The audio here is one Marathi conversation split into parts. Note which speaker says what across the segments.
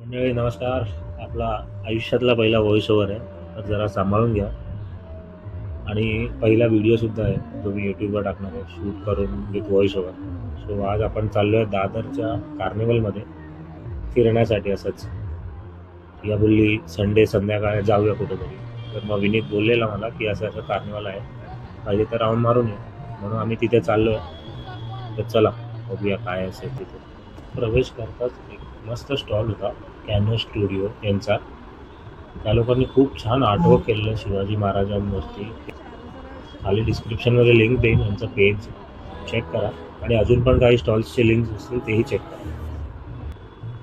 Speaker 1: मंडळी नमस्कार. आपला आयुष्यातला पहिला व्हॉइस ओव्हर आहे, तर जरा सांभाळून घ्या. आणि पहिला व्हिडिओसुद्धा आहे जो मी यूट्यूबवर टाकणार आहे शूट करून विथ व्हॉइस ओव्हर. सो आज आपण चाललो आहे दादरच्या कार्निवलमध्ये फिरण्यासाठी. असंच या बोलली संडे संध्याकाळी जाऊया कुठेतरी. तर मग विनीत बोललेला मला की असं असं कार्निवल आहे, पाहिजे तर राऊंड मारून ये. म्हणून आम्ही तिथे चाललो आहे. तर चला बघूया काय असेल तिथे. प्रवेश करताच एक मस्त स्टॉल होता, कॅनव्हास स्टुडिओ यांचा. त्या लोकांनी खूप छान आर्टवर्क केलेलं शिवाजी महाराजांवरती. खाली डिस्क्रिप्शनमध्ये लिंक देईन, यांचं पेज चेक करा. आणि अजून पण काही स्टॉल्सचे लिंक्स असतील तेही चेक करा.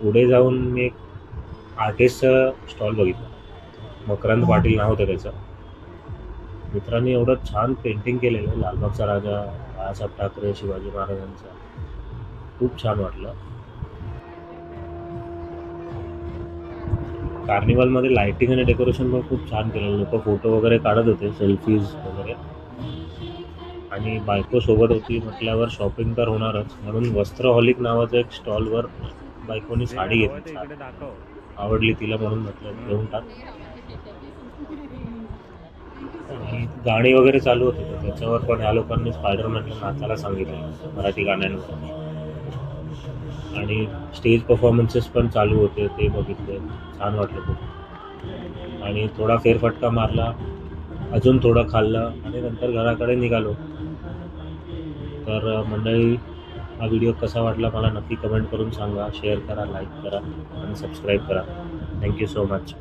Speaker 1: पुढे जाऊन मी एक आर्टिस्टचा स्टॉल बघितला, मकरंद पाटील नाव होतं त्याचं. मित्रांनी एवढं छान पेंटिंग केलेलं आहे लालबागचा राजा, बाळासाहेब ठाकरे, शिवाजी महाराजांचा. खूप छान वाटलं. कार्निवलमध्ये लाइटिंग आणि डेकोरेशन पण खूप छान केलेलं. लोक फोटो वगैरे काढत होते, सेल्फीज वगैरे. आणि बायको सोबत होती म्हटल्यावर शॉपिंग तर होणारच, म्हणून वस्त्रहॉलिक नावाचं एक स्टॉलवर बायकोनी साडी घेतली. आवडली तिला म्हणून म्हटलं घेऊन टाक. आणि गाणी वगैरे चालू होते, तर त्याच्यावर पण या लोकांनी स्पायडरमॅनला नाचायला सांगितलं मराठी गाण्यांवर. आणि स्टेज परफॉर्मन्सेस पण चालू होते, ते बघितले. छान वाटलं खूप. आणि थोडा फेरफटका मारला, अजून थोडं खाल्लं आणि नंतर घराकडे निघालो. तर मंडळी, हा व्हिडिओ कसा वाटला मला नक्की कमेंट करून सांगा. शेअर करा, लाईक करा आणि सबस्क्राईब करा. Thank you so much.